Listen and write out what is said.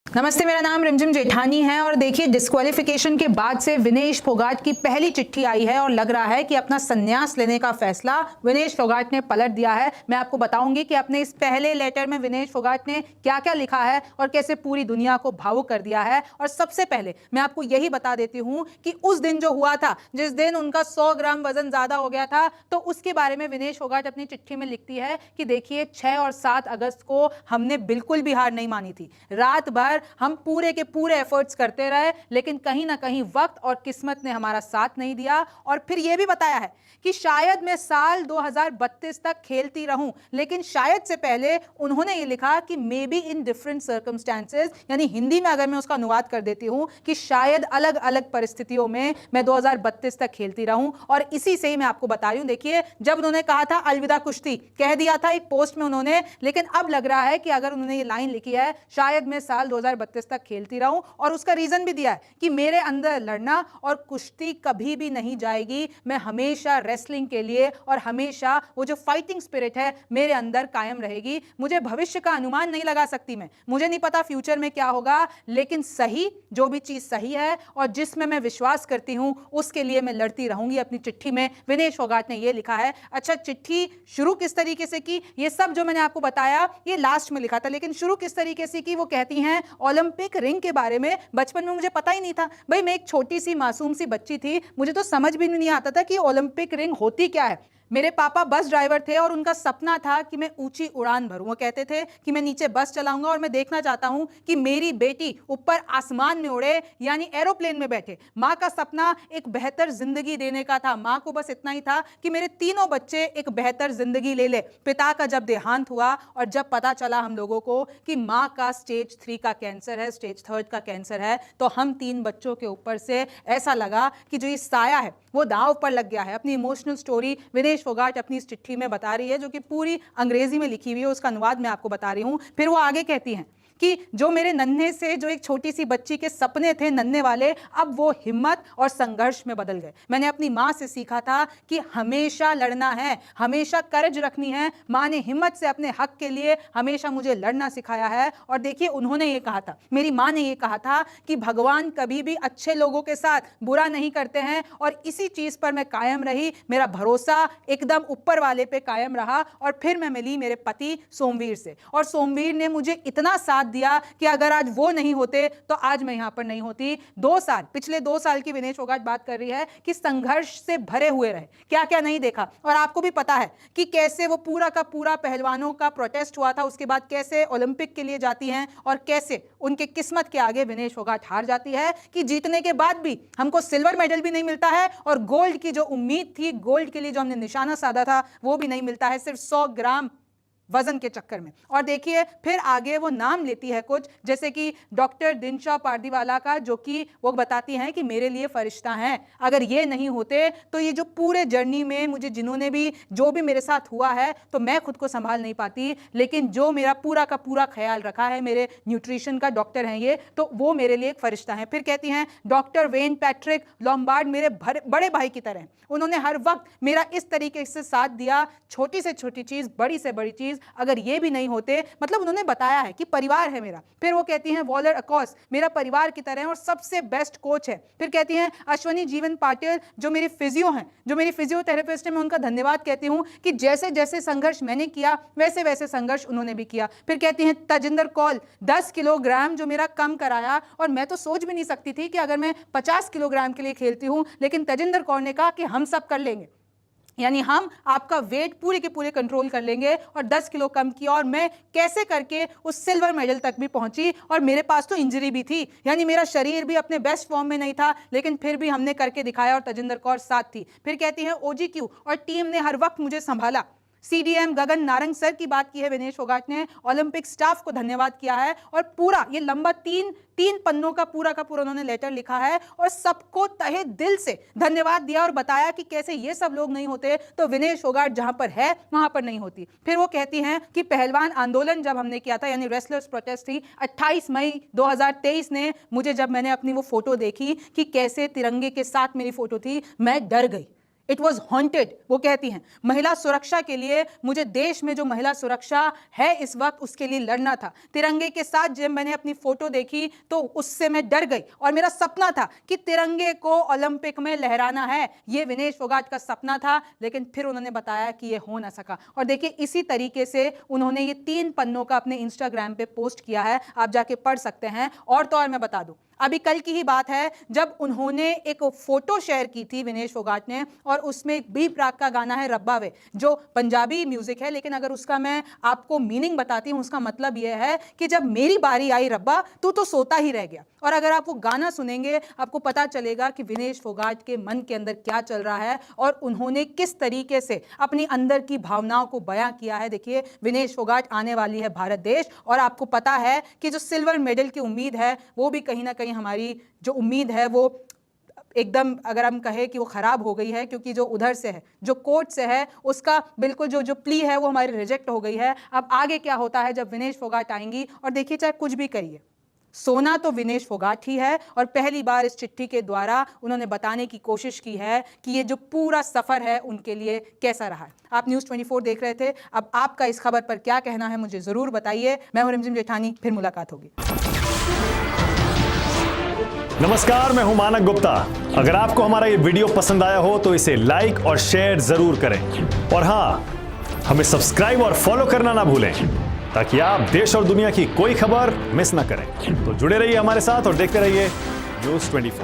नमस्ते, मेरा नाम रिमझिम जेठानी है और देखिए डिस्क्वालिफिकेशन के बाद से विनेश फोगाट की पहली चिट्ठी आई है और लग रहा है कि अपना संन्यास लेने का फैसला विनेश फोगाट ने पलट दिया है। मैं आपको बताऊंगी कि अपने इस पहले लेटर में विनेश फोगाट ने क्या-क्या लिखा है और कैसे पूरी दुनिया को भावुक कर दिया है। और सबसे पहले मैं आपको यही बता देती हूं कि उस दिन जो हुआ था, जिस दिन उनका 100 ग्राम वजन ज्यादा हो गया था, तो उसके बारे में विनेश फोगाट अपनी चिट्ठी में लिखती है कि देखिए 6 और 7 अगस्त को हमने बिल्कुल भी हार नहीं मानी थी। रात भर हम पूरे के पूरे एफर्ट्स करते रहे, लेकिन कहीं ना कहीं वक्त और किस्मत ने हमारा साथ नहीं दिया। और फिर यह भी बताया है कि शायद मैं साल 2032 तक खेलती रहूं, लेकिन शायद से पहले उन्होंने ये लिखा कि may be in different circumstances, यानी हिंदी में अगर मैं उसका अनुवाद कर देती हूं कि शायद अलग अलग परिस्थितियों में मैं 2032 तक खेलती रहूं। और इसी से ही मैं आपको बता रही हूं, देखिए जब उन्होंने कहा था अलविदा कुश्ती, कह दिया था एक पोस्ट में उन्होंने, लेकिन अब लग रहा है कि अगर उन्होंने ये लाइन लिखी है शायद मैं साल 2032 तक खेलती रहूं, और उसका रीजन भी दिया है कि मेरे अंदर लड़ना और कुश्ती कभी भी नहीं जाएगी, मैं हमेशा रेसलिंग के लिए और हमेशा वो जो फाइटिंग स्पिरिट है मेरे अंदर कायम रहेगी। मुझे भविष्य का अनुमान नहीं लगा सकती मैं, मुझे नहीं पता फ्यूचर में क्या होगा, लेकिन सही जो भी चीज सही है और जिसमें मैं विश्वास करती हूं उसके लिए मैं लड़ती रहूंगी। अपनी चिट्ठी में विनेश फोगाट ने यह लिखा है। अच्छा, चिट्ठी शुरू किस तरीके से की, ये सब जो मैंने आपको बताया ये लास्ट में लिखा था, लेकिन शुरू किस तरीके से की वो कहती हैं ओलंपिक रिंग के बारे में बचपन में मुझे पता ही नहीं था। भाई मैं एक छोटी सी मासूम सी बच्ची थी, मुझे तो समझ भी नहीं आता था कि ओलंपिक रिंग होती क्या है। मेरे पापा बस ड्राइवर थे और उनका सपना था कि मैं ऊंची उड़ान भरूं। वो कहते थे कि मैं नीचे बस चलाऊंगा और मैं देखना चाहता हूं कि मेरी बेटी ऊपर आसमान में उड़े, यानी एरोप्लेन में बैठे। माँ का सपना एक बेहतर जिंदगी देने का था। माँ को बस इतना ही था कि मेरे तीनों बच्चे एक बेहतर जिंदगी ले ले। पिता का जब देहांत हुआ और जब पता चला हम लोगों को कि माँ का स्टेज 3 का कैंसर है, स्टेज 3 का कैंसर है, तो हम 3 बच्चों के ऊपर से ऐसा लगा कि जो ये साया है वो दांव पर लग गया है। अपनी इमोशनल स्टोरी विनेश फोगाट अपनी इस चिट्ठी में बता रही है, जो कि पूरी अंग्रेजी में लिखी हुई है, उसका अनुवाद मैं आपको बता रही हूं। फिर वो आगे कहती हैं कि जो मेरे नन्हे से जो एक छोटी सी बच्ची के सपने थे नन्हे वाले, अब वो हिम्मत और संघर्ष में बदल गए। मैंने अपनी माँ से सीखा था कि हमेशा लड़ना है, हमेशा करेज रखनी है। माँ ने हिम्मत से अपने हक के लिए हमेशा मुझे लड़ना सिखाया है। और देखिए उन्होंने ये कहा था, मेरी माँ ने ये कहा था कि भगवान कभी भी अच्छे लोगों के साथ बुरा नहीं करते हैं, और इसी चीज पर मैं कायम रही। मेरा भरोसा एकदम ऊपर वाले पे कायम रहा। और फिर मैं मिली मेरे पति सोमवीर से, और सोमवीर ने मुझे इतना साथ दिया कि अगर आज वो नहीं होते तो आज मैं यहां पर नहीं होती। 2 साल, पिछले 2 साल की विनेश फोगाट बात कर रही है कि संघर्ष से भरे हुए रहे, क्या क्या नहीं देखा। और आपको भी पता है कि कैसे वो पूरा का पूरा पहलवानों का प्रोटेस्ट हुआ था, उसके बाद कैसे ओलंपिक के लिए जाती हैं और कैसे उनके किस्मत के आगे विनेश फोगाट हार जाती है कि जीतने के बाद भी हमको सिल्वर मेडल भी नहीं मिलता है, और गोल्ड की जो उम्मीद थी, गोल्ड के लिए जो हमने निशाना साधा था, वो भी नहीं मिलता है, सिर्फ 100 ग्राम वजन के चक्कर में। और देखिए फिर आगे वो नाम लेती है कुछ, जैसे कि डॉक्टर दिनशा पारदीवाला का, जो कि वो बताती हैं कि मेरे लिए फरिश्ता हैं। अगर ये नहीं होते तो ये जो पूरे जर्नी में मुझे जिन्होंने भी जो भी मेरे साथ हुआ है, तो मैं खुद को संभाल नहीं पाती, लेकिन जो मेरा पूरा का पूरा ख्याल रखा है, मेरे न्यूट्रिशन का डॉक्टर हैं ये, तो वो मेरे लिए एक फरिश्ता है। फिर कहती हैं डॉक्टर वेन पैट्रिक लॉम्बार्ड मेरे बड़े भाई की तरह, उन्होंने हर वक्त मेरा इस तरीके से साथ दिया, छोटी से छोटी चीज, बड़ी से बड़ी चीज। अगर ये भी नहीं होते, मतलब उन्होंने बताया है कि परिवार है मेरा। फिर वो कहती हैं वॉलर अकॉस मेरा परिवार की तरह है और सबसे बेस्ट कोच है। फिर कहती हैं अश्वनी जीवन पाटिल जो मेरी फिजियो हैं, जो मेरी फिजियोथेरेपिस्ट है, मैं उनका धन्यवाद कहती हूं कि जैसे जैसे संघर्ष मैंने किया वैसे वैसे संघर्ष उन्होंने भी किया। फिर कहती हैं तजिंदर कौल 10 किलोग्राम जो मेरा कम कराया, और मैं तो सोच भी नहीं सकती थी कि अगर मैं 50 किलोग्राम के लिए खेलती हूं, लेकिन तजिंदर कौर ने कहा कि हम सब कर लेंगे, यानी हम आपका वेट पूरे के पूरे कंट्रोल कर लेंगे, और 10 किलो कम किया। और मैं कैसे करके उस सिल्वर मेडल तक भी पहुंची, और मेरे पास तो इंजरी भी थी, यानी मेरा शरीर भी अपने बेस्ट फॉर्म में नहीं था, लेकिन फिर भी हमने करके दिखाया, और तजिंदर कौर साथ थी। फिर कहती हैं ओजीक्यू और टीम ने हर वक्त मुझे संभाला। सीडीएम गगन नारंग सर की बात की है विनेश फोगाट ने, ओलंपिक स्टाफ को धन्यवाद किया है, और पूरा ये लंबा तीन पन्नों का पूरा उन्होंने लेटर लिखा है, और सबको तहे दिल से धन्यवाद दिया और बताया कि कैसे ये सब लोग नहीं होते तो विनेश फोगाट जहां पर है वहां पर नहीं होती। फिर वो कहती हैं कि पहलवान आंदोलन जब हमने किया था, यानी रेसलर्स प्रोटेस्ट थी 28 मई 2023 ने, मुझे जब मैंने अपनी वो फोटो देखी कि कैसे तिरंगे के साथ मेरी फोटो थी, मैं डर गई। It was haunted. वो कहती हैं महिला सुरक्षा के लिए मुझे देश में जो महिला सुरक्षा है इस वक्त उसके लिए लड़ना था। तिरंगे के साथ जब मैंने अपनी फोटो देखी तो उससे मैं डर गई और मेरा सपना था कि तिरंगे को ओलंपिक में लहराना है। ये विनेश फोगाट का सपना था, लेकिन फिर उन्होंने बताया कि ये हो ना सका। और देखिए इसी तरीके से उन्होंने ये 3 पन्नों का अपने इंस्टाग्राम पे पोस्ट किया है, आप जाके पढ़ सकते हैं। और तो और मैं बता दूं, अभी कल की ही बात है जब उन्होंने एक फोटो शेयर की थी विनेश फोगाट ने, और उसमें एक बी प्राक का गाना है रब्बा वे, जो पंजाबी म्यूजिक है, लेकिन अगर उसका मैं आपको मीनिंग बताती हूं, उसका मतलब यह है कि जब मेरी बारी आई रब्बा तू तो सोता ही रह गया। और अगर आप वो गाना सुनेंगे आपको पता चलेगा कि विनेश फोगाट के मन के अंदर क्या चल रहा है और उन्होंने किस तरीके से अपनी अंदर की भावनाओं को बयां किया है। देखिए विनेश फोगाट आने वाली है भारत देश, और आपको पता है कि जो सिल्वर मेडल की उम्मीद है वो भी कहीं ना कहीं हमारी जो उम्मीद है वो एकदम, अगर हम कहें कि वो खराब हो गई है, क्योंकि जो उधर से है, जो कोर्ट से है, उसका बिल्कुल जो प्ली है वो हमारी रिजेक्ट हो गई है। अब आगे क्या होता है जब विनेश फोगाट आएंगी, और देखिए चाहे कुछ भी करिए, सोना तो विनेश फोगाट ही है। और पहली बार इस चिट्ठी के द्वारा उन्होंने बताने की कोशिश की है कि ये जो पूरा सफर है उनके लिए कैसा रहा है। आप न्यूज़ 24 देख रहे थे, अब आपका इस खबर पर क्या कहना है मुझे जरूर बताइए। मैं हूं रिमझिम जेठानी, फिर मुलाकात होगी। नमस्कार, मैं हूं मानक गुप्ता। अगर आपको हमारा ये वीडियो पसंद आया हो तो इसे लाइक और शेयर जरूर करें, और हाँ, हमें सब्सक्राइब और फॉलो करना ना भूलें ताकि आप देश और दुनिया की कोई खबर मिस ना करें। तो जुड़े रहिए हमारे साथ और देखते रहिए न्यूज़ 24।